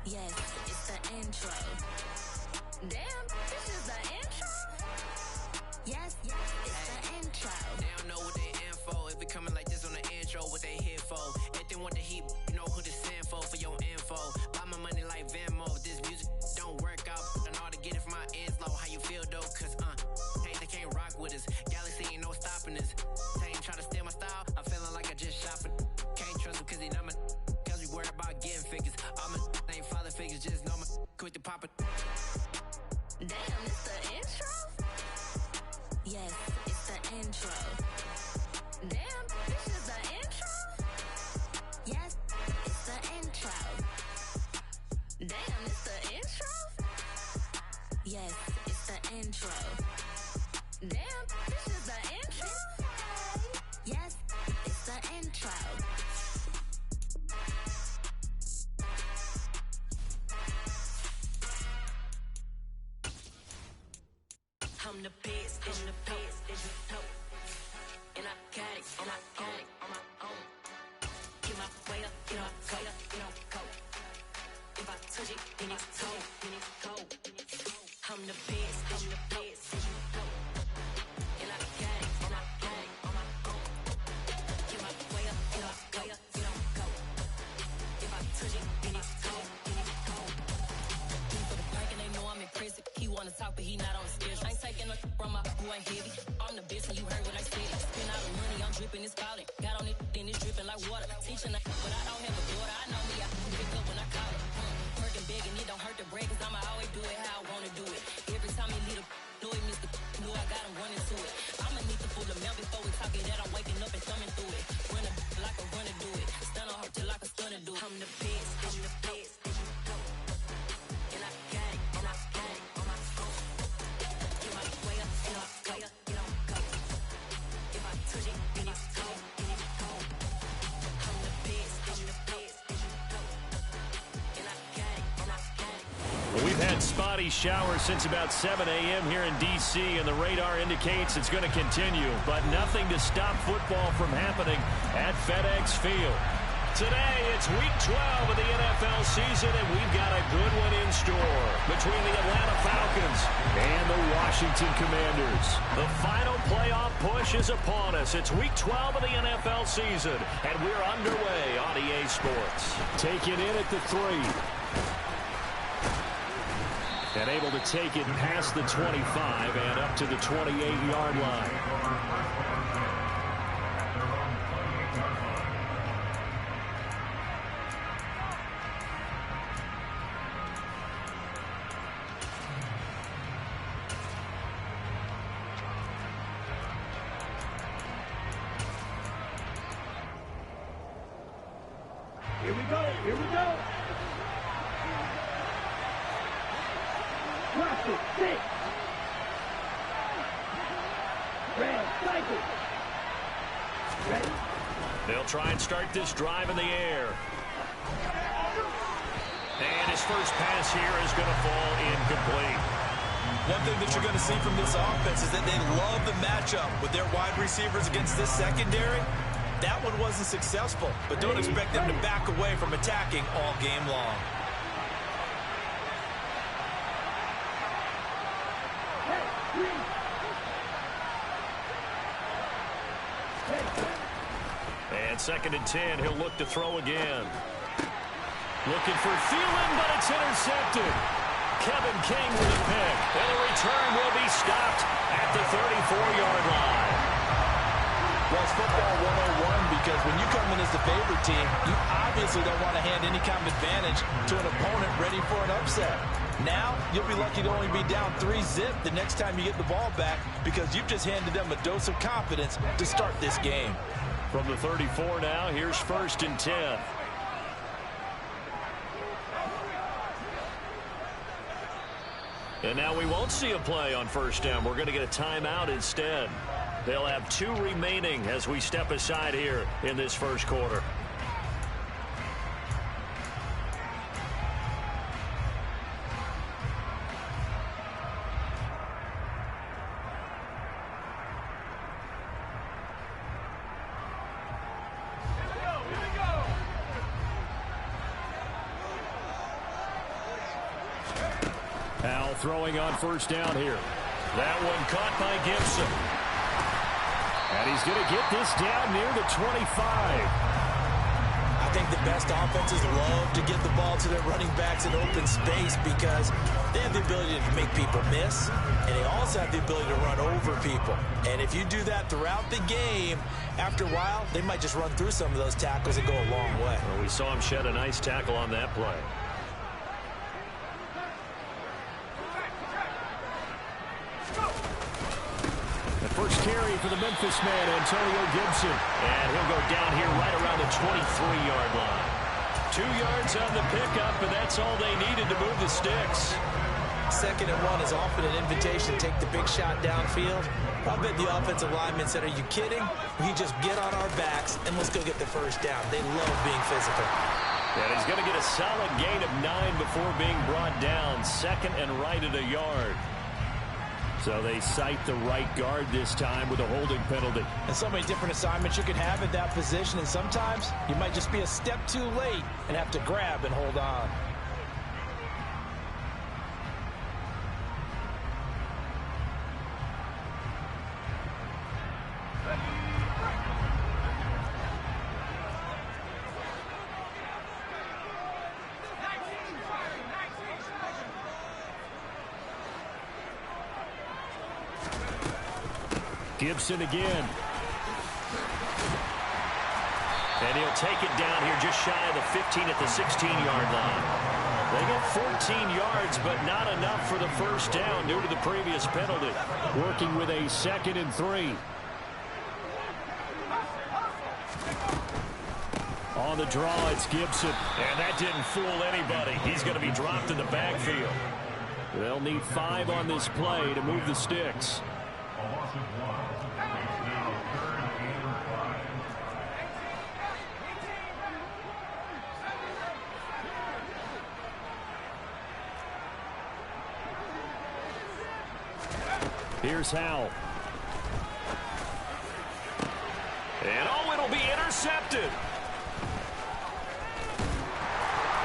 Yes, it's the intro. Damn, this is the intro? Yes, it's the intro. They don't know what they in for. If it coming like this on the intro, what they here for? If they want the heat, you know who to send for your info. Buy my money like Venmo. If this music don't work out, I know how to get it from my ends low. How you feel though? Cause hey, they can't rock with us. Galaxy ain't no stopping us. They ain't try to steal my style. I'm feeling like I just shop it. Can't trust him cause he not my. Cause we worried about getting figures. All my ain't father figures, just know my quick to pop it. Damn, it's the intro? Yes, it's the intro. Damn, this is the intro? Yes, it's the intro. Damn, it's the intro? Yes, it's the intro. Damn, this is the intro? Yes, it's the intro. I'm the best, and I got it, and I own it on my own. Get my way up, get my go, go. If I touch it, then it's cold, I'm the best, and I got it, and I own it on my own. Get my way up, get my go, go. If I touch it, then it's cold, For the park and they know I'm in prison. He wanna talk, but he not on the schedule. I ain't taking no from my who ain't heavy. I'm the best and you heard what I said. Spend all the money, I'm dripping, it's falling. Got on it, then it's dripping like water. Teaching but I don't have a daughter. I know me, I can pick up when I call it. Working big and it don't hurt to break, cause I'ma always do it how I wanna do it. Every time he lead a know it, Mr. Know I got him running to it. I'ma need to pull the mail before we talk it that I'm waking up and thumbing through it. Run like a runner do it. Stun on her till like a stunner do it. I'm the best, and I got it, and I own it on my own. Get my way up, get my go. If I touch it, then it's cold, I'm the best, and I got it, and I own it. Well, we've had spotty showers since about 7 a.m. here in D.C., and the radar indicates it's going to continue, but nothing to stop football from happening at FedEx Field. Today, it's Week 12 of the NFL season, and we've got a good one in store between the Atlanta Falcons and the Washington Commanders. The final playoff push is upon us. It's Week 12 of the NFL season, and we're underway on EA Sports. Taking in at the 3. And able to take it past the 25 and up to the 28-yard line. Here we go. Watch it, 6. Red, cycle. Ready? They'll try and start this drive in the air. And his first pass here is going to fall incomplete. One thing that you're going to see from this offense is that they love the matchup with their wide receivers against this secondary. That one wasn't successful, but don't expect them to back away from attacking all game long. And 2nd and 10, he'll look to throw again. Looking for Thielen, but it's intercepted. Kevin King with a pick, and the return will be stopped at the 34-yard line. Well, it's football 101 because when you come in as the favorite team, you obviously don't want to hand any kind of advantage to an opponent ready for an upset. Now, you'll be lucky to only be down 3-zip the next time you get the ball back because you've just handed them a dose of confidence to start this game. From the 34 now, here's 1st and 10. And now we won't see a play on 1st down. We're going to get a timeout instead. They'll have 2 remaining as we step aside here in this first quarter. Howell throwing on first down here. That one caught by Gibson. And he's going to get this down near the 25. I think the best offenses love to get the ball to their running backs in open space because they have the ability to make people miss, and they also have the ability to run over people. And if you do that throughout the game, after a while, they might just run through some of those tackles and go a long way. Well, we saw him shed a nice tackle on that play. First carry for the Memphis man, Antonio Gibson. And he'll go down here right around the 23-yard line. 2 yards on the pickup, and that's all they needed to move the sticks. 2nd and 1 is often an invitation to take the big shot downfield. I bet the offensive lineman said, are you kidding? We just get on our backs, and let's go get the first down. They love being physical. And he's going to get a solid gain of 9 before being brought down. 2nd and right at a yard. So they cite the right guard this time with a holding penalty. And so many different assignments you could have at that position, and sometimes you might just be a step too late and have to grab and hold on. Gibson again. And he'll take it down here just shy of the 15 at the 16-yard line. They get 14 yards, but not enough for the first down due to the previous penalty. Working with a 2nd and 3. On the draw, it's Gibson. And that didn't fool anybody. He's going to be dropped in the backfield. They'll need 5 on this play to move the sticks. Here's Howell. And oh, it'll be intercepted.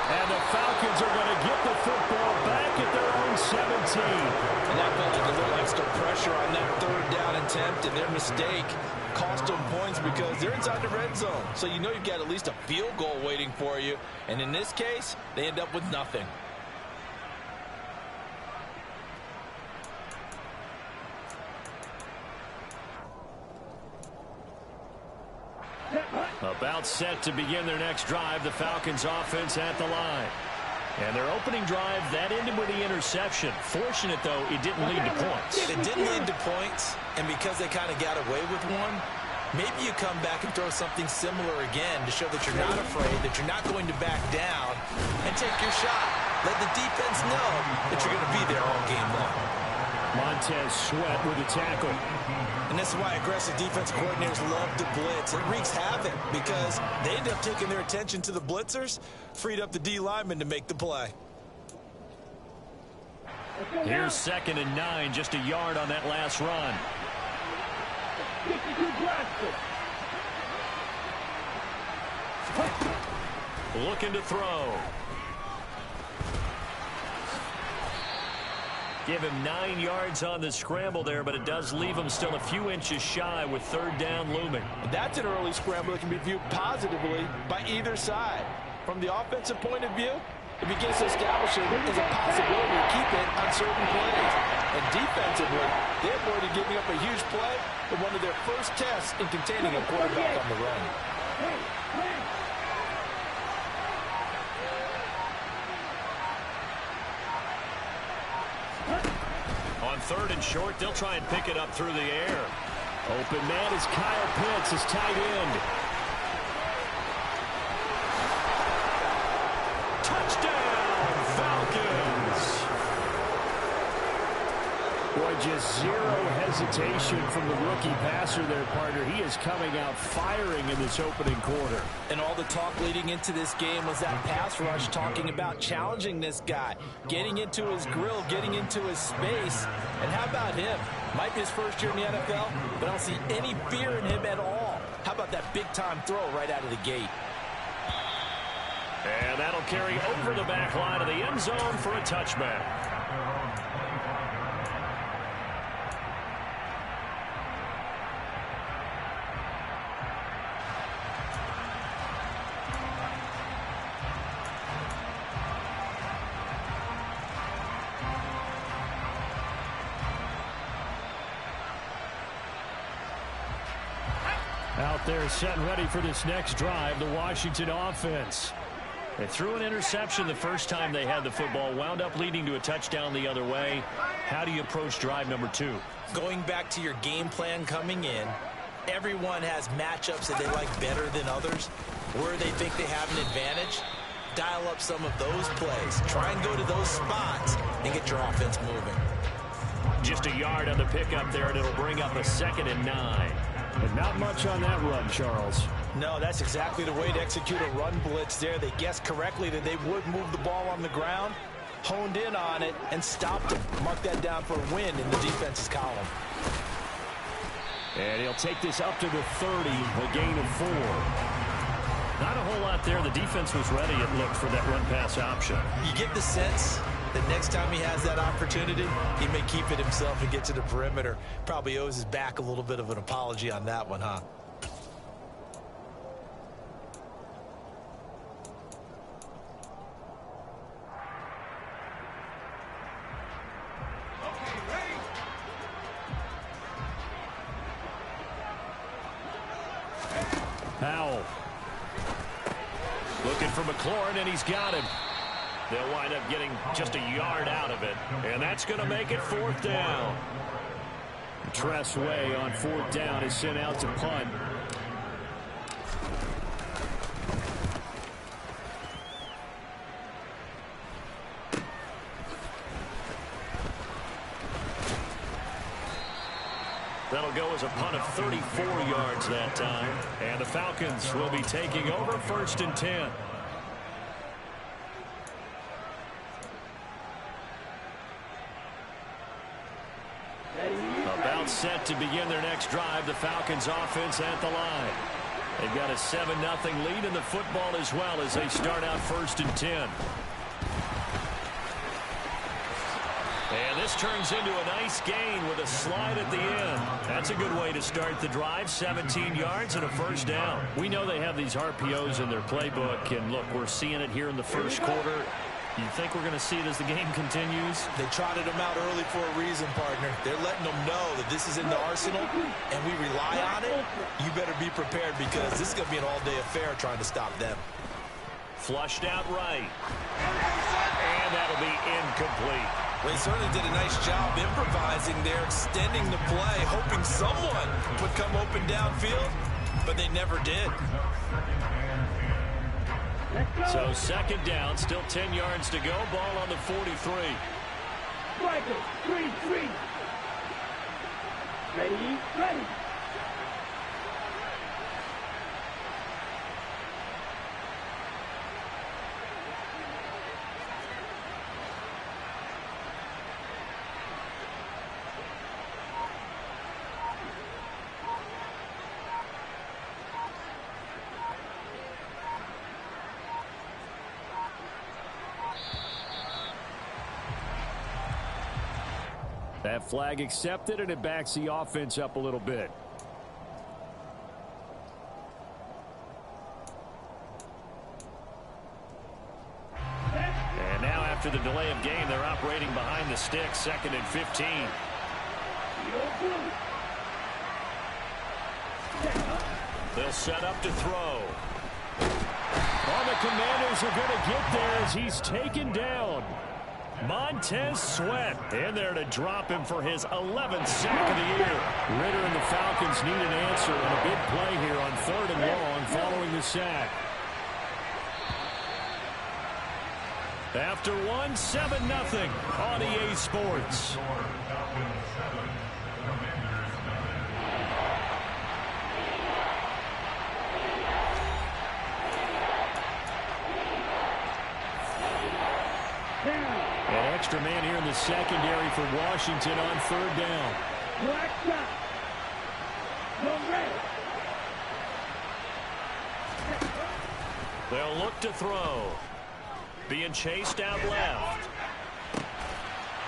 And the Falcons are going to get the football back at their own 17. And that felt like a little extra pressure on that 3rd down attempt, and their mistake cost them points because they're inside the red zone. So you know you've got at least a field goal waiting for you. And in this case, they end up with nothing. About set to begin their next drive, the Falcons offense at the line. And their opening drive, that ended with the interception. Fortunate, though, it didn't lead to points. It didn't lead to points, and because they kind of got away with one, maybe you come back and throw something similar again to show that you're not afraid, that you're not going to back down, and take your shot. Let the defense know that you're going to be there all game long. Montez Sweat with a tackle. And this is why aggressive defense coordinators love to blitz. It wreaks havoc because they end up taking their attention to the blitzers, freed up the D lineman to make the play. Here's 2nd and 9, just a yard on that last run. Looking to throw. Give him 9 yards on the scramble there, but it does leave him still a few inches shy with 3rd down looming. That's an early scramble that can be viewed positively by either side. From the offensive point of view, it begins to establish it as a possibility to keep it on certain plays. And defensively, they avoided giving up a huge play in one of their first tests in containing a quarterback on the run. On 3rd and short, they'll try and pick it up through the air. Open man is Kyle Pitts, his tight end. Touchdown, Falcons! Boy, just zero hesitation from the rookie passer there, partner. He is coming out firing in this opening quarter. And all the talk leading into this game was that pass rush talking about challenging this guy, getting into his grill, getting into his space. And how about him? Might be his first year in the NFL, but I don't see any fear in him at all. How about that big-time throw right out of the gate? And that'll carry over the back line of the end zone for a touchback. Out there set and ready for this next drive, the Washington offense. They threw an interception the first time they had the football, wound up leading to a touchdown the other way. How do you approach drive number 2? Going back to your game plan coming in, everyone has matchups that they like better than others. Where they think they have an advantage, dial up some of those plays. Try and go to those spots and get your offense moving. Just a yard on the pickup there, and it'll bring up a 2nd and 9. And not much on that run, Charles. No, that's exactly the way to execute a run blitz there. They guessed correctly that they would move the ball on the ground, honed in on it, and stopped it. Mark that down for a win in the defense's column. And he'll take this up to the 30, a gain of 4. Not a whole lot there. The defense was ready, it looked, for that run-pass option. You get the sense that next time he has that opportunity, he may keep it himself and get to the perimeter. Probably owes his back a little bit of an apology on that one, huh? Powell. Looking for McLaurin, and he's got him. They'll wind up getting just a yard out of it, and that's going to make it 4th down. Tress Way on 4th down is sent out to punt. That'll go as a punt of 34 yards that time, and the Falcons will be taking over 1st and 10. About set to begin their next drive, the Falcons offense at the line. They've got a 7-0 lead in the football as well as they start out 1st and 10. And this turns into a nice gain with a slide at the end. That's a good way to start the drive. 17 yards and a 1st down. We know they have these RPOs in their playbook, and look, we're seeing it here in the first quarter. You think we're going to see it as the game continues? They trotted them out early for a reason, partner. They're letting them know that this is in the arsenal, and we rely on it. You better be prepared because this is going to be an all-day affair trying to stop them. Flushed out right. And that'll be incomplete. Well, they certainly did a nice job improvising there, extending the play, hoping someone would come open downfield, but they never did. So 2nd down, still 10 yards to go. Ball on the 43. Striker, 3-3. Ready, ready. That flag accepted, and it backs the offense up a little bit. And now after the delay of game, they're operating behind the stick, 2nd and 15. They'll set up to throw. Oh, the Commanders are going to get there as he's taken down. Montez Sweat in there to drop him for his 11th sack of the year. Ritter and the Falcons need an answer and a big play here on 3rd and long following the sack. After one, 7-0 on EA Sports. An extra man here in the secondary for Washington on 3rd down. Black shot. Go red. They'll look to throw. Being chased out left.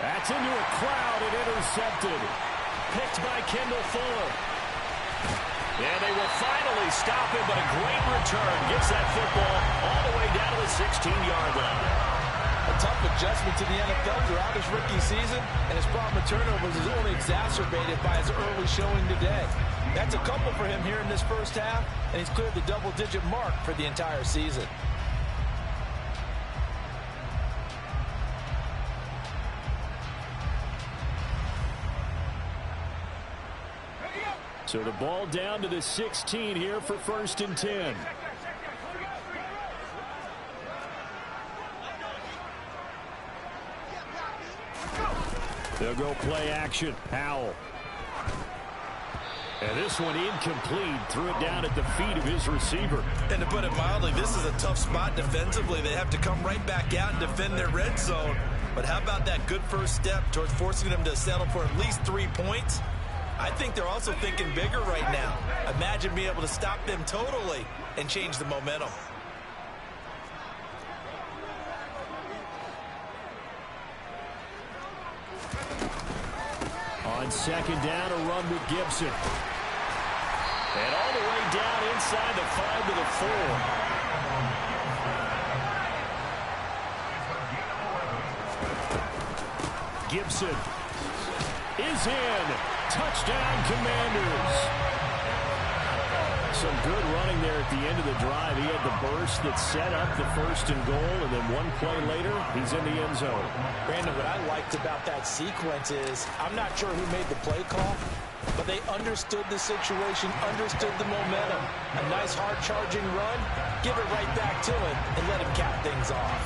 That's into a crowd and intercepted. Picked by Kendall Fuller. And they will finally stop him, but a great return. Gets that football all the way down to the 16-yard line. A tough adjustment to the NFL throughout his rookie season, and his problem with turnovers is only exacerbated by his early showing today. That's a couple for him here in this first half, and he's cleared the double-digit mark for the entire season. So the ball down to the 16 here for 1st and 10. They'll go play action. Howell. And this one incomplete. Threw it down at the feet of his receiver. And to put it mildly, this is a tough spot defensively. They have to come right back out and defend their red zone. But how about that good first step towards forcing them to settle for at least 3 points? I think they're also thinking bigger right now. Imagine being able to stop them totally and change the momentum. On 2nd down, a run with Gibson. And all the way down inside the 5 to the 4. Gibson is in. Touchdown, Commanders. Some good running there at the end of the drive. He had the burst that set up the 1st and goal, and then one play later, he's in the end zone. Brandon, what I liked about that sequence is, I'm not sure who made the play call, but they understood the situation, understood the momentum. A nice hard-charging run, give it right back to him, and let him cap things off.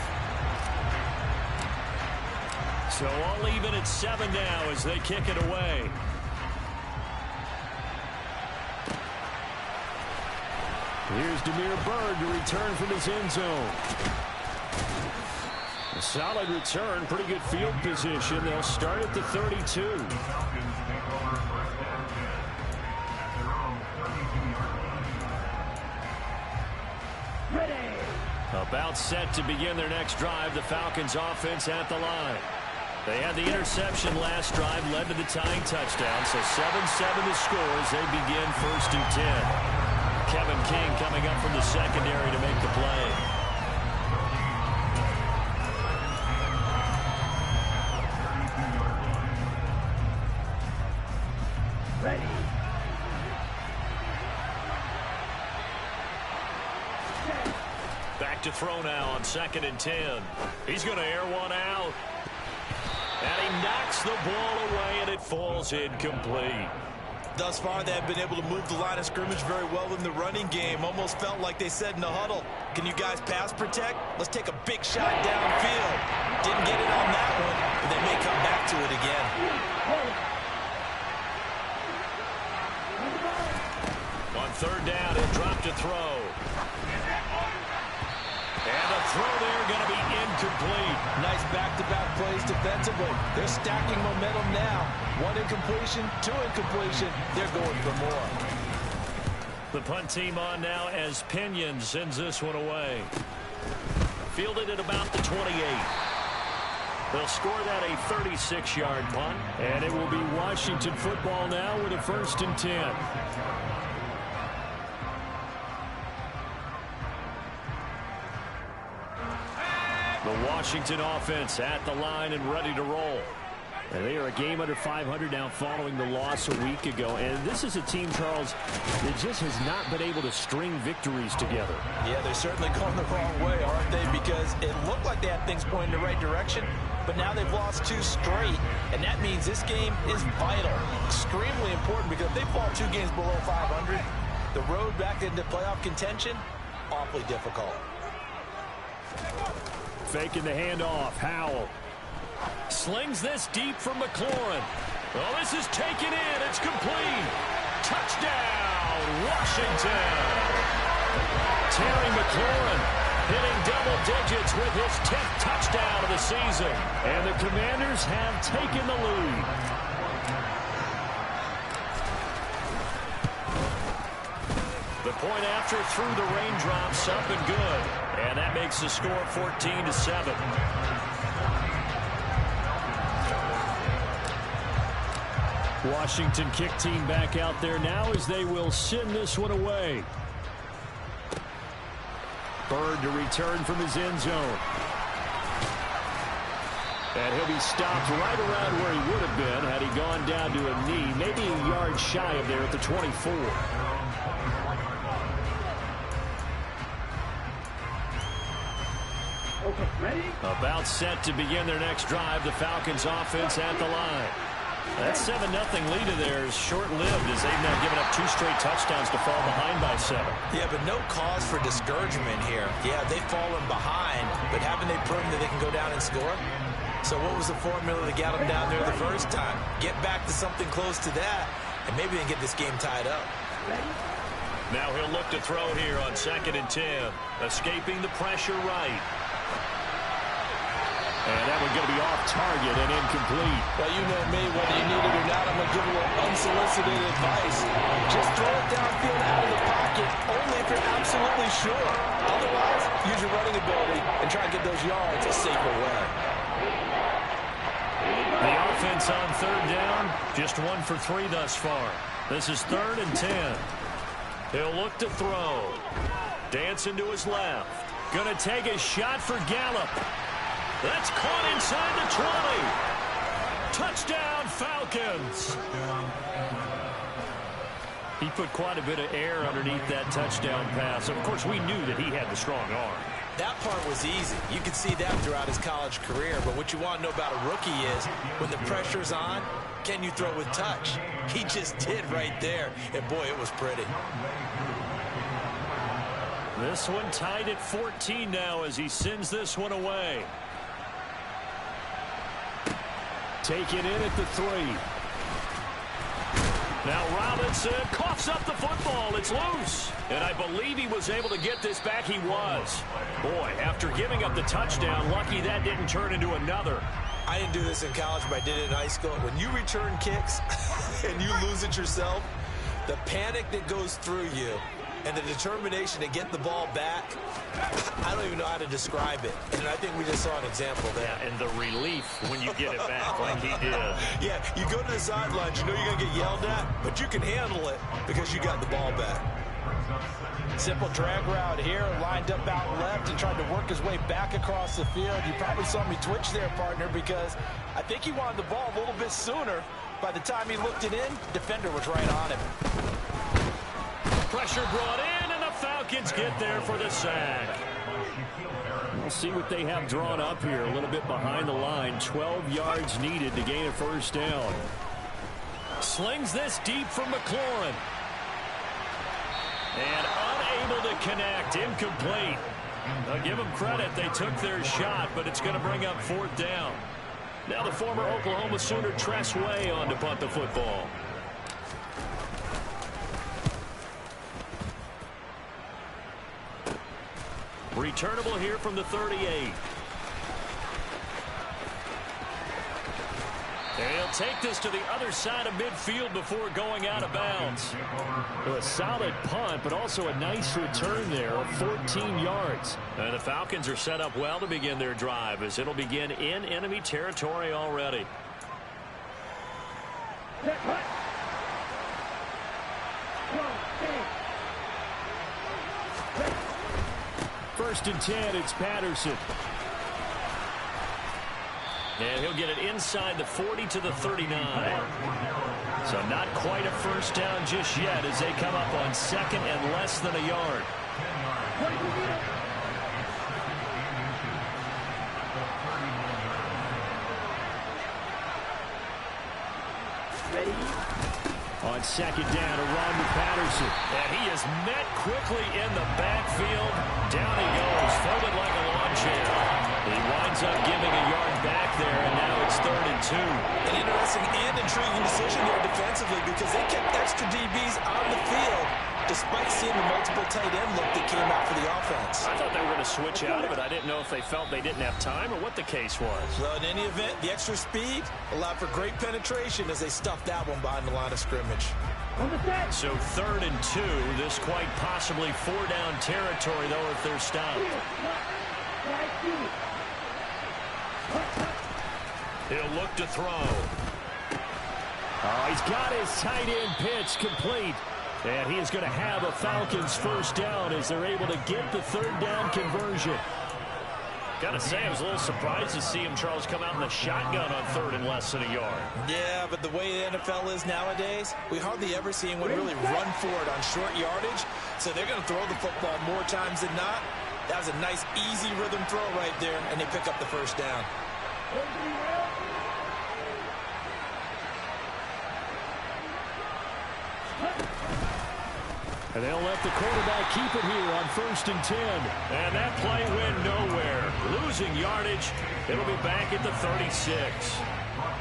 So all even at 7 now as they kick it away. Here's Demir Bird to return from his end zone. A solid return, pretty good field position. They'll start at the 32. About set to begin their next drive. The Falcons offense at the line. They had the interception last drive, led to the tying touchdown. So 7-7 the score as they begin 1st and 10. Kevin King coming up from the secondary to make the play. Ready. Back to throw now on 2nd and 10. He's going to air one out. And he knocks the ball away, and it falls incomplete. Thus far, they have been able to move the line of scrimmage very well in the running game. Almost felt like they said in the huddle, can you guys pass protect? Let's take a big shot downfield. Didn't get it on that one, but they may come back to it again. On 3rd down, he'll drop to throw. And the throw there going to be incomplete. Nice back-to-back plays defensively. They're stacking momentum now. 1 incompletion, 2 incompletion. They're going for more. The punt team on now as Pinion sends this one away. Fielded at about the 28. They'll score that a 36-yard punt. And it will be Washington football now with a 1st and 10. The Washington offense at the line and ready to roll. And they are a game under 500 now following the loss a week ago. And this is a team, Charles, that just has not been able to string victories together. Yeah, they're certainly going the wrong way, aren't they? Because it looked like they had things pointing in the right direction, but now they've lost 2 straight. And that means this game is vital, extremely important, because if they fall 2 games below 500, the road back into playoff contention, awfully difficult. Faking the handoff. Howell slings this deep from McLaurin. Well, this is taken in. It's complete. Touchdown, Washington. Terry McLaurin hitting double digits with his 10th touchdown of the season. And the Commanders have taken the lead. The point after through the raindrops, up and good. And that makes the score 14-7. Washington kick team back out there now as they will send this one away. Bird to return from his end zone. And he'll be stopped right around where he would have been had he gone down to a knee, maybe a yard shy of there at the 24. Okay, ready? About set to begin their next drive, the Falcons offense at the line. That 7-0 lead of theirs short-lived as they've now given up 2 straight touchdowns to fall behind by 7. Yeah, but no cause for discouragement here. Yeah, they've fallen behind, but haven't they proven that they can go down and score? So what was the formula that got them down there the first time? Get back to something close to that, and maybe they can get this game tied up. Now he'll look to throw here on 2nd and 10. Escaping the pressure right. And that one's going to be off target and incomplete. Well, you know me, whether you need it or not, I'm going to give a little unsolicited advice. Just throw it downfield out of the pocket, only if you're absolutely sure. Otherwise, use your running ability and try and get those yards a safer way. The offense on 3rd down, just 1 for 3 thus far. This is 3rd and 10. He'll look to throw. Dancing to his left. Going to take a shot for Gallup. That's caught inside the 20. Touchdown, Falcons. He put quite a bit of air underneath that touchdown pass. Of course, we knew that he had the strong arm. That part was easy. You could see that throughout his college career. But what you want to know about a rookie is when the pressure's on, can you throw with touch? He just did right there. And, boy, it was pretty. This one tied at 14 now as he sends this one away. Taken in at the 3. Now Robinson coughs up the football. It's loose. And I believe he was able to get this back. He was. Boy, after giving up the touchdown, lucky that didn't turn into another. I didn't do this in college, but I did it in high school. When you return kicks and you lose it yourself, the panic that goes through you and the determination to get the ball back, I don't even know how to describe it. And I think we just saw an example there. Yeah, and the relief when you get it back like he did. Yeah, you go to the sidelines, you know you're going to get yelled at, but you can handle it because you got the ball back. Simple drag route here, lined up out left and tried to work his way back across the field. You probably saw me twitch there, partner, because I think he wanted the ball a little bit sooner. By the time he looked it in, defender was right on him. Pressure brought in, and the Falcons get there for the sack. We'll see what they have drawn up here. A little bit behind the line. 12 yards needed to gain a 1st down. Slings this deep from McLaurin. And unable to connect. Incomplete. I'll give them credit. They took their shot, but it's going to bring up 4th down. Now the former Oklahoma Sooner Tress Way on to punt the football. Returnable here from the 38. And he'll take this to the other side of midfield before going out of bounds. A solid punt, but also a nice return there of 14 yards. And the Falcons are set up well to begin their drive as it'll begin in enemy territory already. 1st and 10, it's Patterson. And he'll get it inside the 40 to the 39. So not quite a 1st down just yet as they come up on 2nd and less than a yard. Ready? On 2nd down, around to Patterson. And he is met quickly in the backfield. Down he goes, folded like a lawn chair. He winds up giving a yard back there, and now it's 3rd and 2. An interesting and intriguing decision there defensively because they kept extra DBs on the field despite seeing the multiple tight end look that came out for the offense. I thought they were going to switch out of it. I didn't know if they felt they didn't have time or what the case was. Well, in any event, the extra speed allowed for great penetration as they stuffed that one behind the line of scrimmage. So 3rd and 2. This quite possibly 4-down territory, though, if they're stopped. He'll look to throw. Oh, he's got his tight end pitch complete. And he is going to have a Falcons first down as they're able to get the third down conversion. Got to say, I was a little surprised to see him, Charles, come out in the shotgun on third and less than a yard. Yeah, but the way the NFL is nowadays, we hardly ever see anyone really run for it on short yardage. So they're going to throw the football more times than not. That was a nice, easy rhythm throw right there, and they pick up the first down. And they'll let the quarterback keep it here on 1st and 10. And that play went nowhere. Losing yardage. It'll be back at the 36.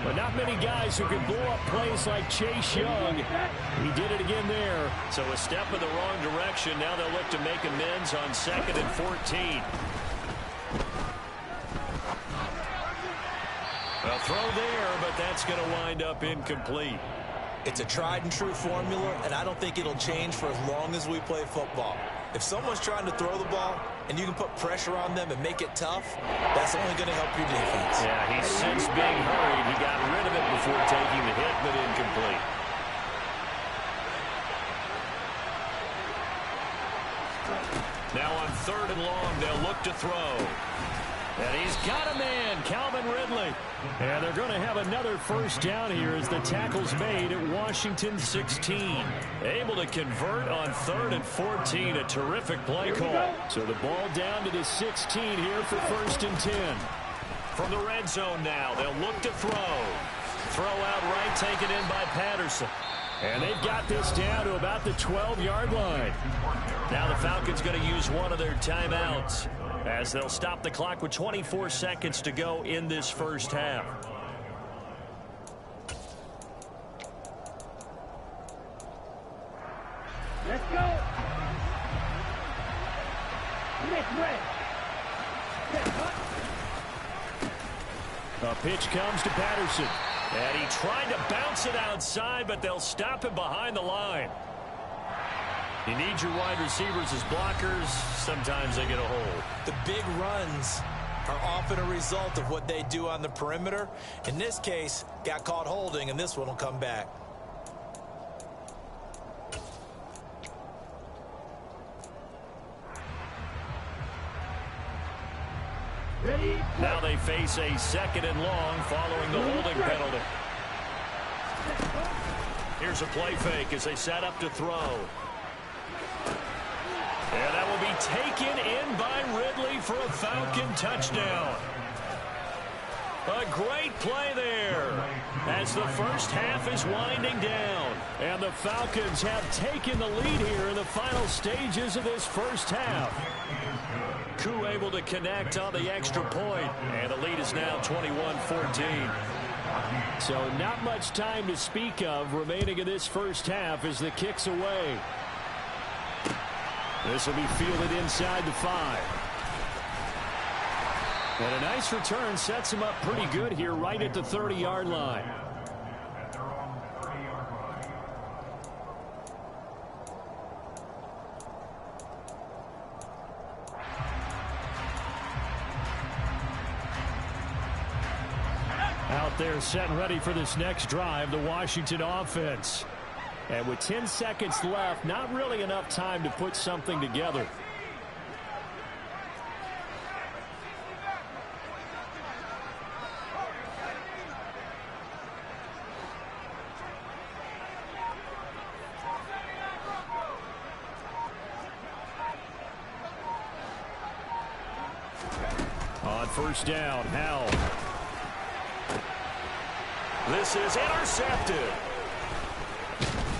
But not many guys who can blow up plays like Chase Young. He did it again there. So a step in the wrong direction. Now they'll look to make amends on 2nd and 14. A throw there, but that's going to wind up incomplete. It's a tried-and-true formula, and I don't think it'll change for as long as we play football. If someone's trying to throw the ball and you can put pressure on them and make it tough, that's only going to help your defense. Yeah, he's since being hurried. He got rid of it before taking the hit, but incomplete. Now on 3rd and long, they'll look to throw. And he's got a man, Calvin Ridley. And they're going to have another first down here as the tackle's made at Washington 16. Able to convert on 3rd and 14. A terrific play call. So the ball down to the 16 here for 1st and 10. From the red zone now, they'll look to throw. Throw out right, taken in by Patterson. And they've got this down to about the 12-yard line. Now the Falcons going to use one of their timeouts, as they'll stop the clock with 24 seconds to go in this first half. Let's go. A pitch comes to Patterson. And he tried to bounce it outside, but they'll stop him behind the line. You need your wide receivers as blockers. Sometimes they get a hold. The big runs are often a result of what they do on the perimeter. In this case, got caught holding, and this one will come back. Ready? Now they face a 2nd and long following the holding penalty. Here's a play fake as they set up to throw. And that will be taken in by Ridley for a Falcon touchdown. A great play there as the first half is winding down. And the Falcons have taken the lead here in the final stages of this first half. Koo able to connect on the extra point, and the lead is now 21-14. So not much time to speak of remaining in this first half as the kick's away. This will be fielded inside the 5. And a nice return sets him up pretty good here right at the 30-yard line. Out there set and ready for this next drive, the Washington offense. And with 10 seconds left, not really enough time to put something together. On first down, Howell. This is intercepted.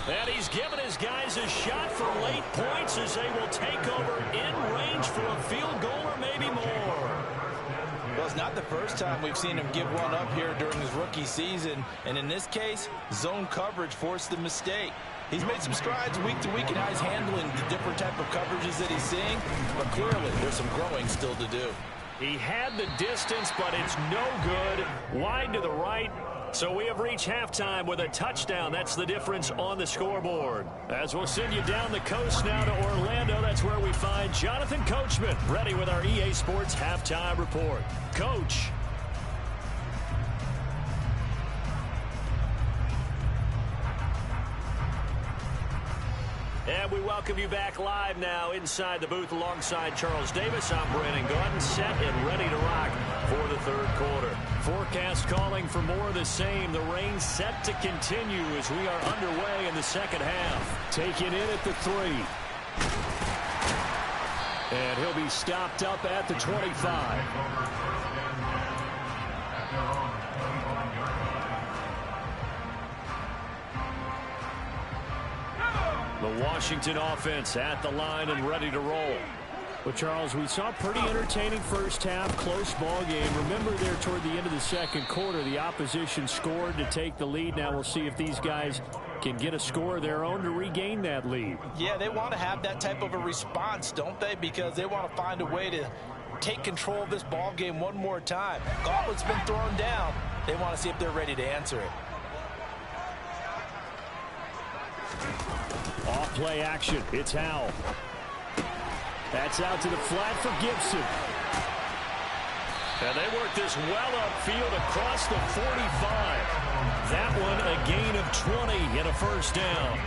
And he's given his guys a shot for late points as they will take over in range for a field goal or maybe more. Well, it's not the first time we've seen him give one up here during his rookie season. And in this case, zone coverage forced the mistake. He's made some strides week to week in how he's handling the different type of coverages that he's seeing. But clearly, there's some growing still to do. He had the distance, but it's no good. Wide to the right. So we have reached halftime with a touchdown. That's the difference on the scoreboard. As we'll send you down the coast now to Orlando, that's where we find Jonathan Coachman ready with our EA Sports Halftime Report. Coach. We welcome you back live now inside the booth alongside Charles Davis. I'm Brandon Gordon, set and ready to rock for the third quarter. Forecast calling for more of the same. The rain set to continue as we are underway in the second half. Taking in at the 3. And he'll be stopped up at the 25. The Washington offense at the line and ready to roll. Well, Charles, we saw a pretty entertaining first half, close ball game. Remember there toward the end of the second quarter, the opposition scored to take the lead. Now we'll see if these guys can get a score of their own to regain that lead. Yeah, they want to have that type of a response, don't they? Because they want to find a way to take control of this ball game one more time. Gauntlet's been thrown down. They want to see if they're ready to answer it. Off play action. It's Howell. That's out to the flat for Gibson. And they work this well upfield across the 45. That one a gain of 20 and a first down.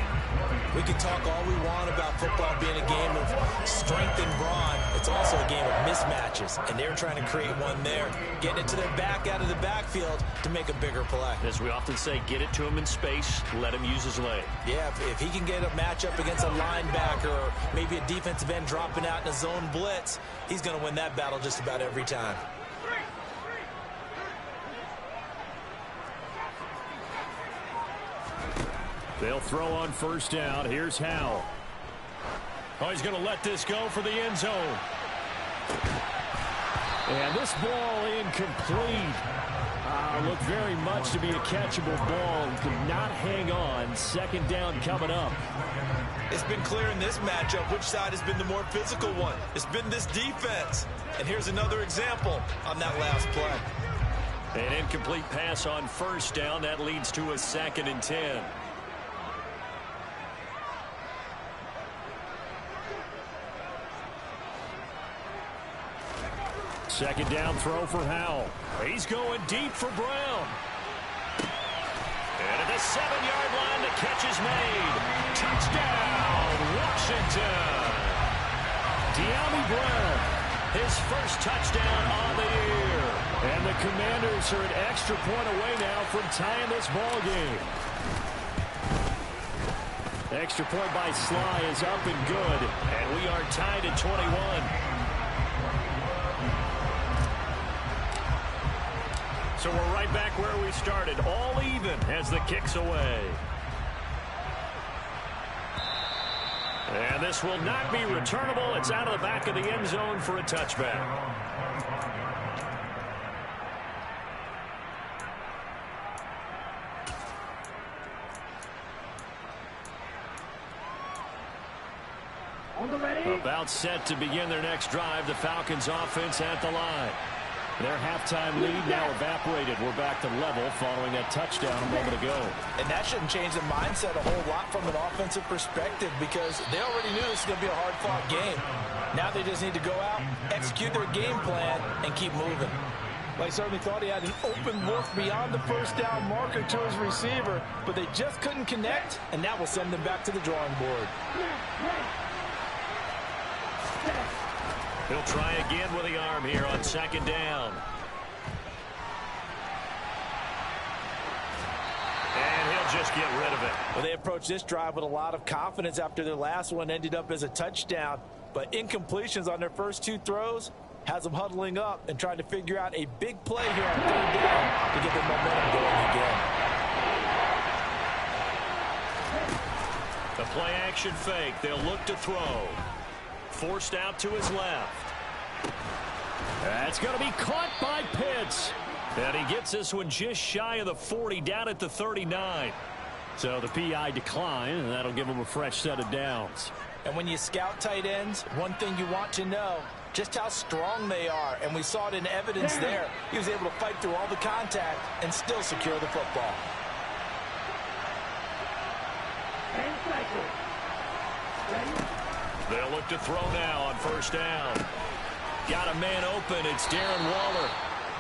We can talk all we want about football being a game of strength and brawn. It's also a game of mismatches, and they're trying to create one there, getting it to their back out of the backfield to make a bigger play. As we often say, get it to him in space, let him use his leg. Yeah, if he can get a matchup against a linebacker or maybe a defensive end dropping out in a zone blitz, he's going to win that battle just about every time. They'll throw on first down. Here's Howell. Oh, he's going to let this go for the end zone. And this ball incomplete. Looked very much to be a catchable ball. Could not hang on. Second down coming up. It's been clear in this matchup which side has been the more physical one. It's been this defense. And here's another example on that last play. An incomplete pass on first down. That leads to a 2nd and 10. Second down throw for Howell. He's going deep for Brown. And at the 7-yard line, the catch is made. Touchdown, Washington. De'Ami Brown, his first touchdown on the year. And the Commanders are an extra point away now from tying this ball game. Extra point by Sly is up and good. And we are tied at 21. So we're right back where we started, all even as the kick's away. And this will not be returnable. It's out of the back of the end zone for a touchback. About set to begin their next drive. The Falcons offense at the line. Their halftime lead now evaporated. We're back to level following that touchdown a moment ago. And that shouldn't change the mindset a whole lot from an offensive perspective because they already knew this was going to be a hard-fought game. Now they just need to go out, execute their game plan, and keep moving. Well, he certainly thought he had an open look beyond the first down marker to his receiver, but they just couldn't connect, and that will send them back to the drawing board. He'll try again with the arm here on second down. And he'll just get rid of it. Well, they approached this drive with a lot of confidence after their last one ended up as a touchdown. But incompletions on their first 2 throws has them huddling up and trying to figure out a big play here on third down to get their momentum going again. The play action fake. They'll look to throw. Forced out to his left. That's going to be caught by Pitts. And he gets this one just shy of the 40, down at the 39. So the PI decline, and that'll give him a fresh set of downs. And when you scout tight ends, one thing you want to know, just how strong they are. And we saw it in evidence there. He was able to fight through all the contact and still secure the football. They'll look to throw now on first down. Got a man open. It's Darren Waller.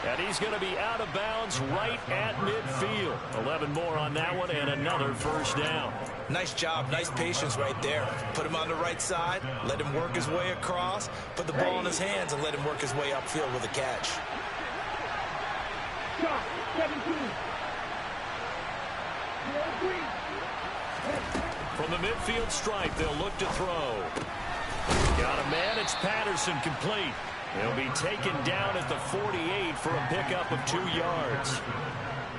And he's going to be out of bounds right at midfield. 11 more on that one and another first down. Nice job, nice patience right there. Put him on the right side, let him work his way across, put the ball in his hands, and let him work his way upfield with a catch. Shot, 17. From the midfield stripe, they'll look to throw. Got a man, it's Patterson, complete. He'll be taken down at the 48 for a pickup of 2 yards.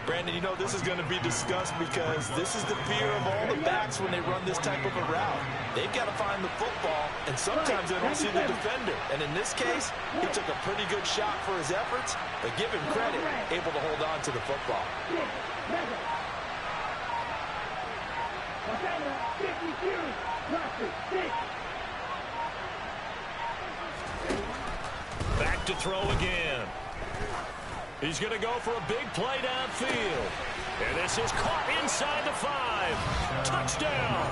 Brandon, you know this is going to be discussed because this is the fear of all the backs when they run this type of a route. They've got to find the football, and sometimes they don't see the defender. And in this case, he took a pretty good shot for his efforts, but give him credit, able to hold on to the football. Back to throw again. He's going to go for a big play downfield. And this is caught inside the 5. Touchdown.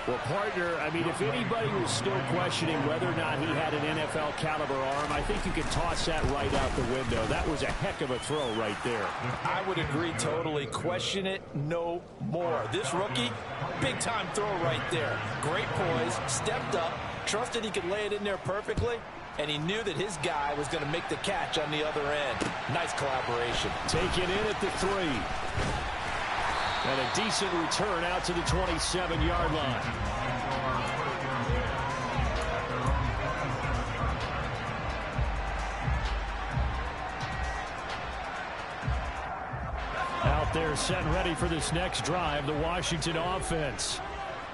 Well, partner, I mean, if anybody was still questioning whether or not he had an NFL caliber arm, I think you could toss that right out the window. That was a heck of a throw right there. I would agree totally. Question it no more. This rookie, big-time throw right there. Great poise, stepped up, trusted he could lay it in there perfectly, and he knew that his guy was going to make the catch on the other end. Nice collaboration. Taken in at the 3. And a decent return out to the 27-yard line. Out there set and ready for this next drive, the Washington offense.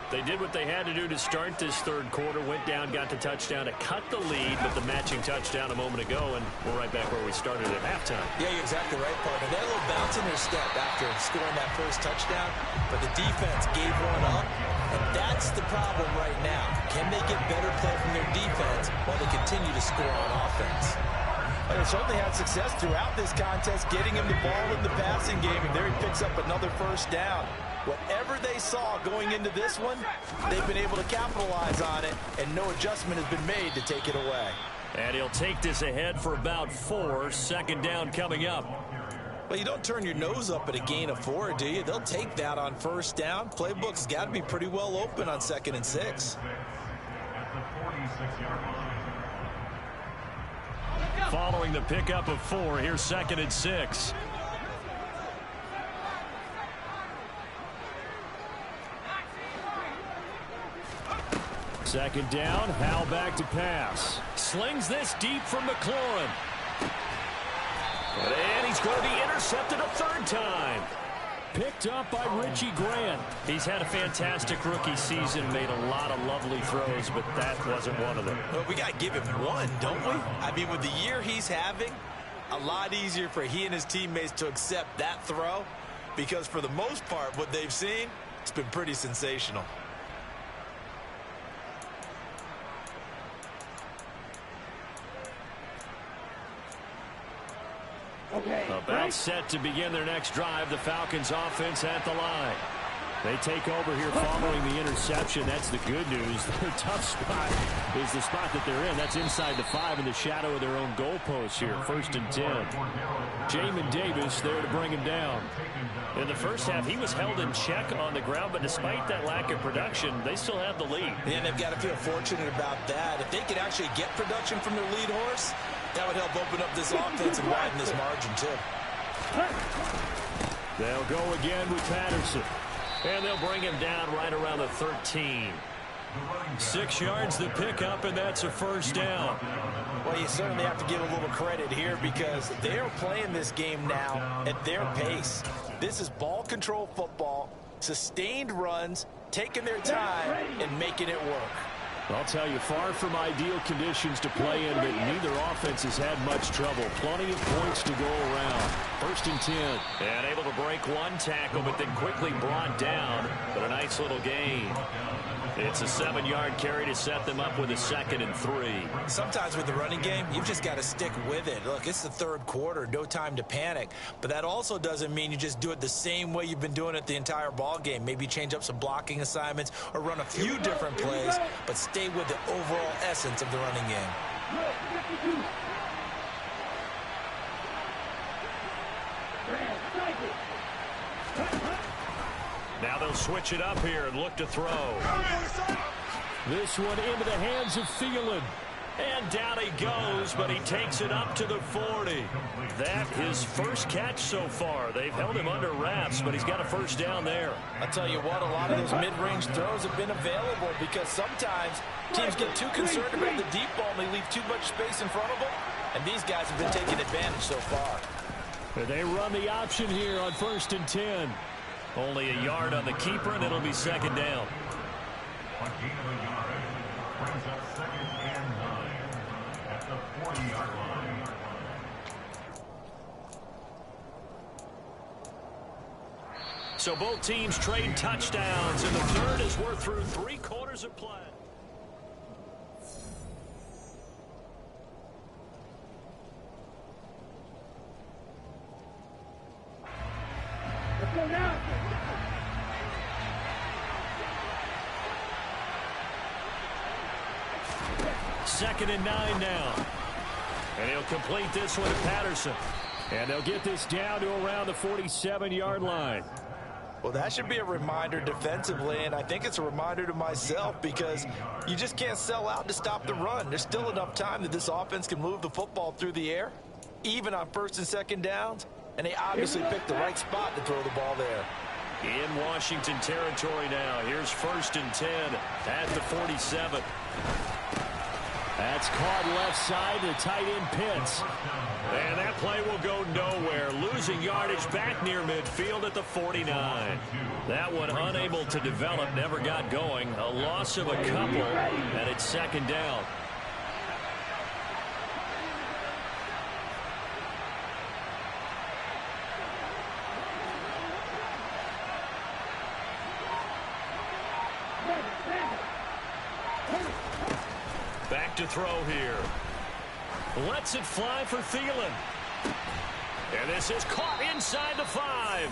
They did what they had to do to start this third quarter, went down, got the touchdown to cut the lead, but the matching touchdown a moment ago, and we're right back where we started at halftime. Yeah, you're exactly right, partner. They had a little bounce in their step after scoring that first touchdown, but the defense gave one up, and that's the problem right now. Can they get better play from their defense while they continue to score on offense? And they certainly had success throughout this contest, getting him the ball in the passing game, and there he picks up another first down. Whatever they saw going into this one, they've been able to capitalize on it, and no adjustment has been made to take it away. And he'll take this ahead for about 4. Second down coming up. Well, you don't turn your nose up at a gain of 4, do you? They'll take that on first down. Playbook's got to be pretty well open on 2nd and 6. Following the pickup of 4, here's 2nd and 6. Second down, Howell back to pass. Slings this deep from McLaurin. And he's going to be intercepted a 3rd time. Picked up by Richie Grant. He's had a fantastic rookie season, made a lot of lovely throws, but that wasn't one of them. Well, we got to give him one, don't we? I mean, with the year he's having, a lot easier for he and his teammates to accept that throw, because for the most part, what they've seen, it's been pretty sensational. About set to begin their next drive. The Falcons offense at the line. They take over here following the interception. That's the good news. Their tough spot is the spot that they're in. That's inside the 5 in the shadow of their own goalpost here. 1st and 10. Jamin Davis there to bring him down. In the first half, he was held in check on the ground, but despite that lack of production, they still have the lead. And they've got to feel fortunate about that. If they could actually get production from their lead horse, that would help open up this offense and widen this margin, too. They'll go again with Patterson. And they'll bring him down right around the 13. 6 yards the pickup, and that's a 1st down. Well, you certainly have to give a little credit here because they're playing this game now at their pace. This is ball control football, sustained runs, taking their time, and making it work. I'll tell you, far from ideal conditions to play in, but neither offense has had much trouble. Plenty of points to go around. 1st and 10. And able to break one tackle, but then quickly brought down. But a nice little gain. It's a 7-yard carry to set them up with a 2nd and 3. Sometimes with the running game, you've just got to stick with it. Look, it's the 3rd quarter, no time to panic. But that also doesn't mean you just do it the same way you've been doing it the entire ball game. Maybe change up some blocking assignments or run a few different plays, but stay with the overall essence of the running game. Now they'll switch it up here and look to throw. This one into the hands of Thielen. And down he goes, but he takes it up to the 40. That his first catch so far. They've held him under wraps, but he's got a first down there. I'll tell you what, a lot of those mid-range throws have been available because sometimes teams get too concerned about the deep ball and they leave too much space in front of them. And these guys have been taking advantage so far. They run the option here on 1st and 10. Only a yard on the keeper, and it'll be second down. So both teams trade touchdowns, and the third as we're through 3 quarters of play. Let's go now. Second and 9 now. And he'll complete this one to Patterson. And they'll get this down to around the 47-yard line. Well, that should be a reminder defensively, and I think it's a reminder to myself because you just can't sell out to stop the run. There's still enough time that this offense can move the football through the air, even on 1st and 2nd downs, and they obviously picked the right spot to throw the ball there. In Washington territory now. Here's 1st and 10 at the 47. That's caught left side to tight end Pitts. And that play will go nowhere. Losing yardage back near midfield at the 49. That one unable to develop, never got going. A loss of a couple, and it's second down. Back to throw here. Lets it fly for Thielen. And this is caught inside the 5.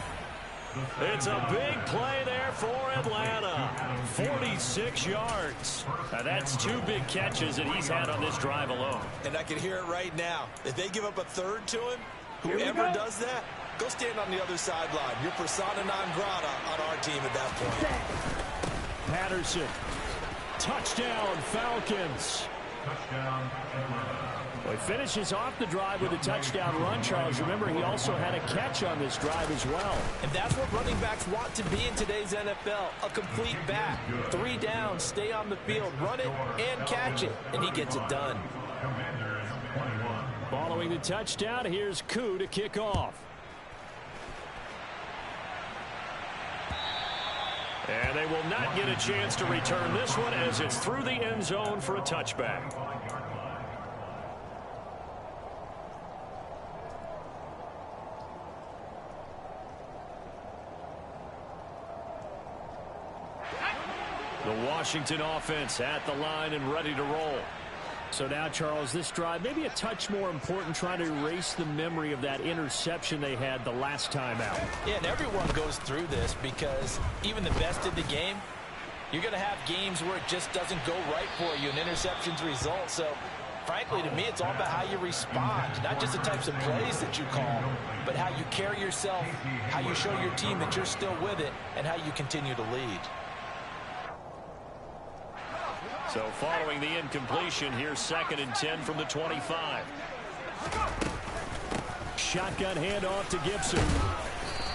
It's a big play there for Atlanta. 46 yards. Now that's 2 big catches that he's had on this drive alone. And I can hear it right now. If they give up a third to him, whoever does that, go stand on the other sideline. You're persona non grata on our team at that point. Patterson. Touchdown, Falcons. Well, he finishes off the drive with a touchdown run, Charles. Remember, he also had a catch on this drive as well. And that's what running backs want to be in today's NFL, a complete back. 3 downs, stay on the field, run it, and catch it. And he gets it done. Following the touchdown, here's Koo to kick off. And they will not get a chance to return this one as it's through the end zone for a touchback. The Washington offense at the line and ready to roll. So now, Charles, this drive maybe a touch more important, trying to erase the memory of that interception they had the last time out. Yeah, and everyone goes through this because even the best in the game, you're going to have games where it just doesn't go right for you, and interceptions result. So, frankly, to me, it's all about how you respond, not just the types of plays that you call, but how you carry yourself, how you show your team that you're still with it, and how you continue to lead. So following the incompletion, here's 2nd and 10 from the 25. Shotgun handoff to Gibson.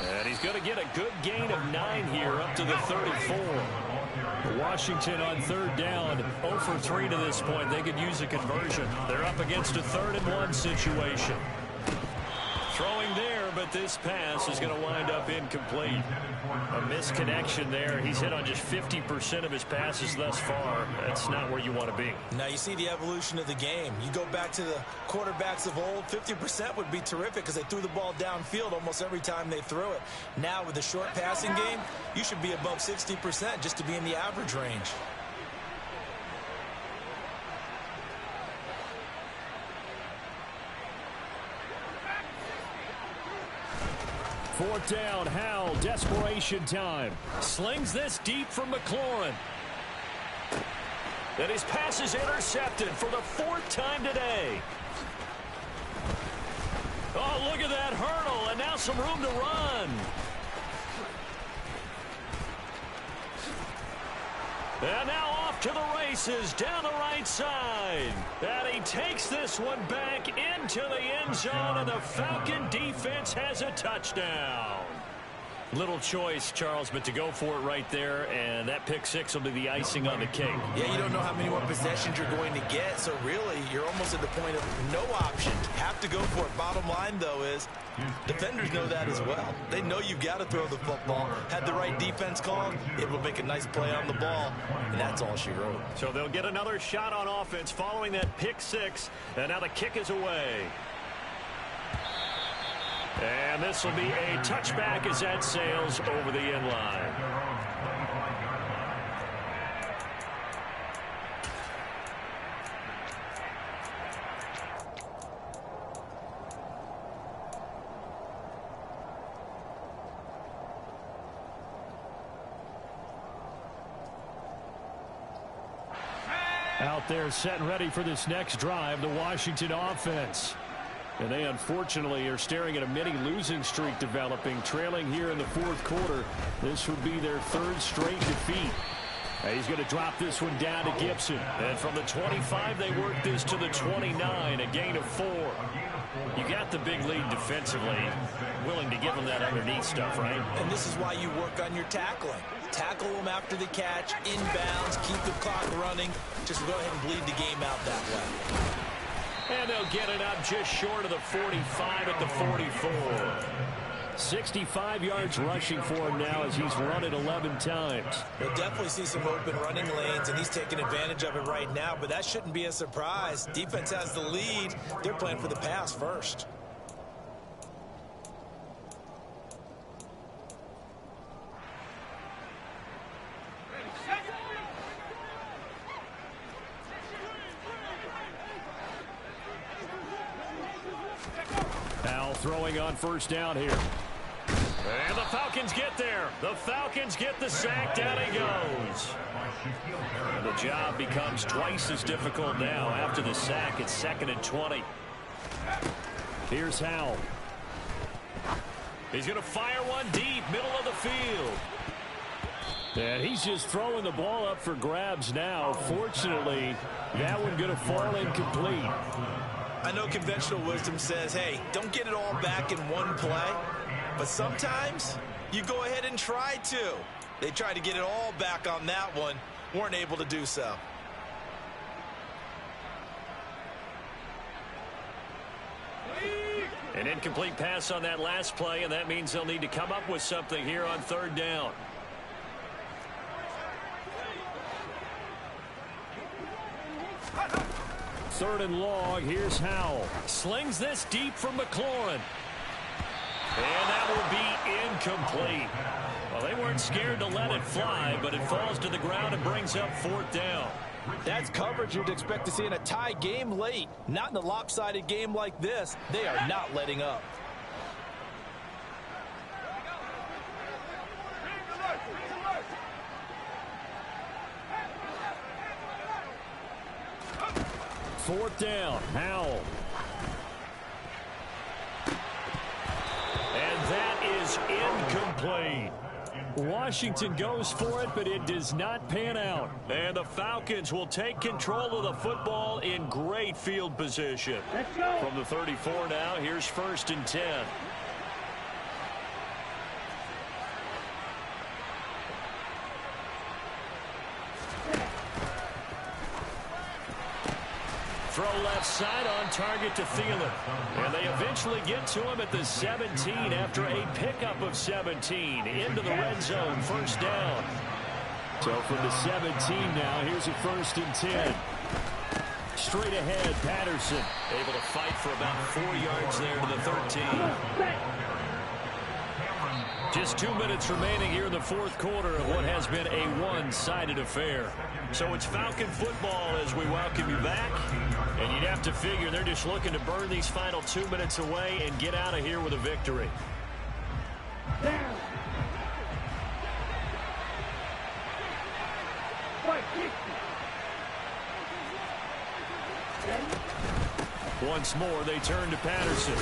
And he's going to get a good gain of 9 here up to the 34. Washington on 3rd down, 0 for 3 to this point. They could use a conversion. They're up against a 3rd and 1 situation. Throwing there, but this pass is going to wind up incomplete. A misconnection there. He's hit on just 50% of his passes thus far. That's not where you want to be. Now you see the evolution of the game. You go back to the quarterbacks of old, 50% would be terrific because they threw the ball downfield almost every time they threw it. Now with the short passing game, you should be above 60% just to be in the average range. Fourth down, Howell, desperation time. Slings this deep from McLaurin. And his pass is intercepted for the 4th time today. Oh, look at that hurdle, and now some room to run. And now off to the races down the right side. And he takes this one back into the end zone, and the Falcon defense has a touchdown. Little choice, Charles, but to go for it right there, and that pick six will be the icing on the cake. Yeah, you don't know how many more possessions you're going to get, so really you're almost at the point of no option. Have to go for it. Bottom line, though, is defenders know that as well. They know you've got to throw the football. Had the right defense called, it will make a nice play on the ball, and that's all she wrote. So they'll get another shot on offense following that pick six, and now the kick is away. And this will be a touchback as that sails over the end line. Out there set and ready for this next drive, the Washington offense. And they unfortunately are staring at a mini losing streak developing, trailing here in the fourth quarter. This would be their third straight defeat. He's going to drop this one down to Gibson. And from the 25, they work this to the 29, a gain of 4. You got the big lead defensively, willing to give them that underneath stuff, right? And this is why you work on your tackling. Tackle them after the catch, inbounds, keep the clock running. Just go ahead and bleed the game out that way. And they'll get it up just short of the 45 at the 44. 65 yards rushing for him now as he's run it 11 times. We'll definitely see some open running lanes, and he's taking advantage of it right now, but that shouldn't be a surprise. Defense has the lead. They're playing for the pass first. Now throwing on first down here. And the Falcons get there. The Falcons get the sack. Down he goes. And the job becomes twice as difficult now after the sack. It's 2nd and 20. Here's Howell. He's going to fire one deep, middle of the field. And he's just throwing the ball up for grabs now. Fortunately, that one going to fall incomplete. I know conventional wisdom says, hey, don't get it all back in one play. But sometimes you go ahead and try to. They tried to get it all back on that one. Weren't able to do so. An incomplete pass on that last play, and that means they'll need to come up with something here on third down. Third and long. Here's Howell. Slings this deep from McLaurin. And that will be incomplete. Well, they weren't scared to let it fly, but it falls to the ground and brings up fourth down. That's coverage you'd expect to see in a tie game late. Not in a lopsided game like this. They are not letting up. Fourth down, Howell. And that is incomplete. Washington goes for it, but it does not pan out. And the Falcons will take control of the football in great field position. Let's go. From the 34 now, here's 1st and 10. Throw left side on target to Thielen. And they eventually get to him at the 17 after a pickup of 17. Into the red zone, first down. So from the 17 now, here's a 1st and 10. Straight ahead, Patterson. Able to fight for about 4 yards there to the 13. Just 2 minutes remaining here in the fourth quarter of what has been a one-sided affair. So it's Falcon football as we welcome you back. And you'd have to figure they're just looking to burn these final 2 minutes away and get out of here with a victory. Down. Once more, they turn to Patterson.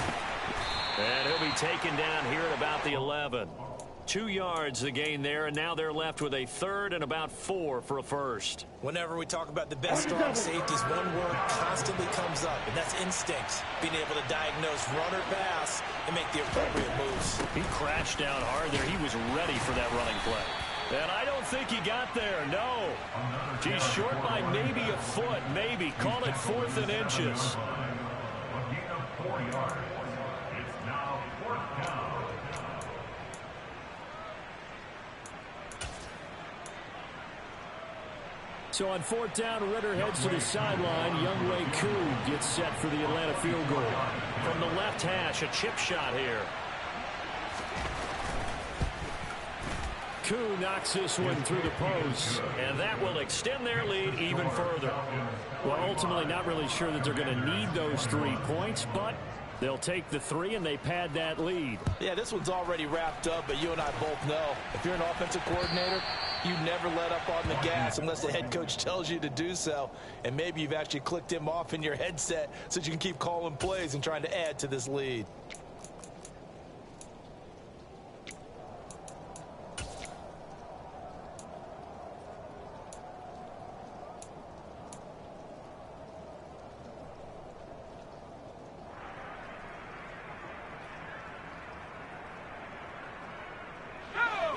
And he'll be taken down here at about the 11. 2 yards the gain there, and now they're left with a third and about 4 for a first. Whenever we talk about the best strong safeties, one word constantly comes up, and that's instinct. Being able to diagnose run or pass and make the appropriate moves. He crashed down hard there. He was ready for that running play. And I don't think he got there, no. He's short by maybe a foot, maybe. Call it 4th and inches. So on 4th down, Ritter heads to the sideline. Younghoe Koo gets set for the Atlanta field goal. From the left hash, a chip shot here. Koo knocks this one through the post, and that will extend their lead even further. Well, ultimately not really sure that they're going to need those 3 points, but they'll take the 3 and they pad that lead. Yeah, this one's already wrapped up, but you and I both know if you're an offensive coordinator, you never let up on the gas unless the head coach tells you to do so. And maybe you've actually clicked him off in your headset so that you can keep calling plays and trying to add to this lead.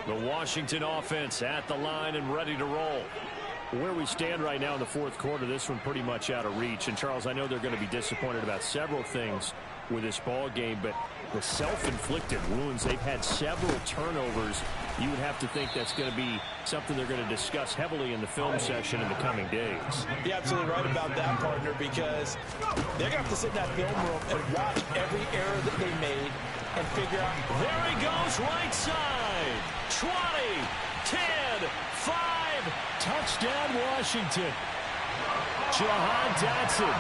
The Washington offense at the line and ready to roll. Where we stand right now in the 4th quarter, this one pretty much out of reach. And, Charles, I know they're going to be disappointed about several things with this ball game, but the self-inflicted wounds, they've had several turnovers. You would have to think that's going to be something they're going to discuss heavily in the film session in the coming days. You're absolutely right about that, partner, because they're going to have to sit in that film room and watch every error that they made and figure out. There he goes, right side. 20, 10, 5. Touchdown, Washington. Jahan Dotson,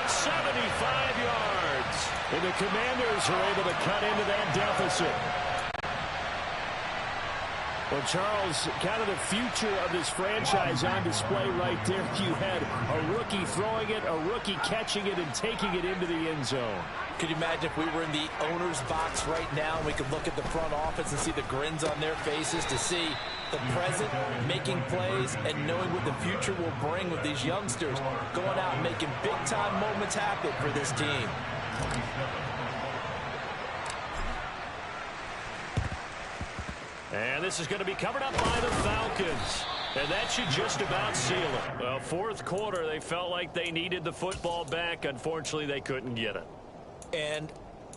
75 yards. And the Commanders are able to cut into that deficit. Well, Charles, kind of the future of this franchise on display right there. You had a rookie throwing it, a rookie catching it, and taking it into the end zone. Could you imagine if we were in the owner's box right now and we could look at the front office and see the grins on their faces to see the present making plays and knowing what the future will bring with these youngsters going out and making big-time moments happen for this team. And this is going to be covered up by the Falcons. And that should just about seal it. Well, 4th quarter, they felt like they needed the football back. Unfortunately, they couldn't get it. And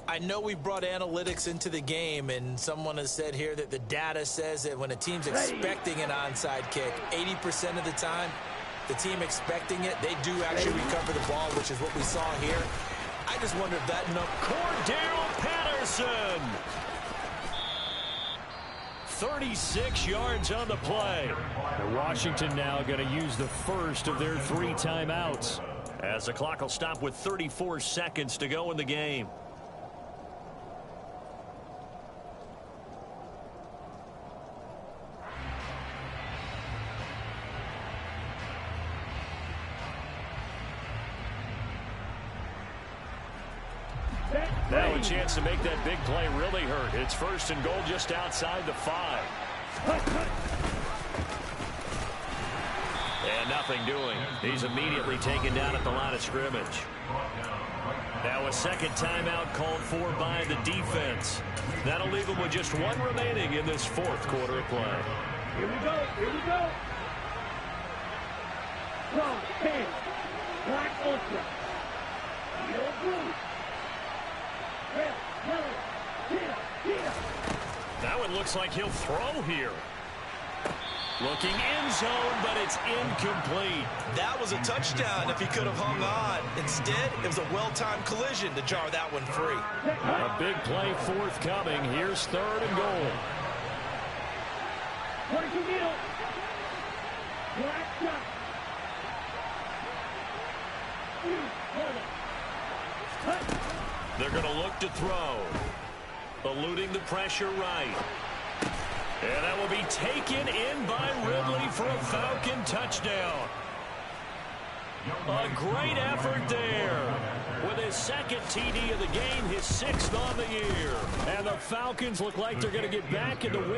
I know we brought analytics into the game, and someone has said here that the data says that when a team's expecting an onside kick, 80% of the time, the team expecting it, they do actually recover the ball, which is what we saw here. I just wonder if that number... Cordero Patterson! 36 yards on the play. And Washington now going to use the first of their 3 timeouts, as the clock will stop with 34 seconds to go in the game. Now a chance to make that big play really hurt. It's 1st and goal just outside the 5. And nothing doing. He's immediately taken down at the line of scrimmage. Now a 2nd timeout called for by the defense. That'll leave him with just 1 remaining in this 4th quarter of play. Here we go. Here we go. Strong, big, black ultra. Yellow blue. Red, yellow, that one looks like he'll throw here. Looking end zone, but it's incomplete. That was a touchdown if he could have hung on. Instead, it was a well-timed collision to jar that one free. A big play forthcoming. Here's 3rd and goal. What did you do? Black shot. They're going to look to throw. Eluding the pressure right. And that will be taken in by Ridley for a Falcon touchdown. A great effort there. With his 2nd TD of the game, his 6th on the year. And the Falcons look like they're going to get back in the win.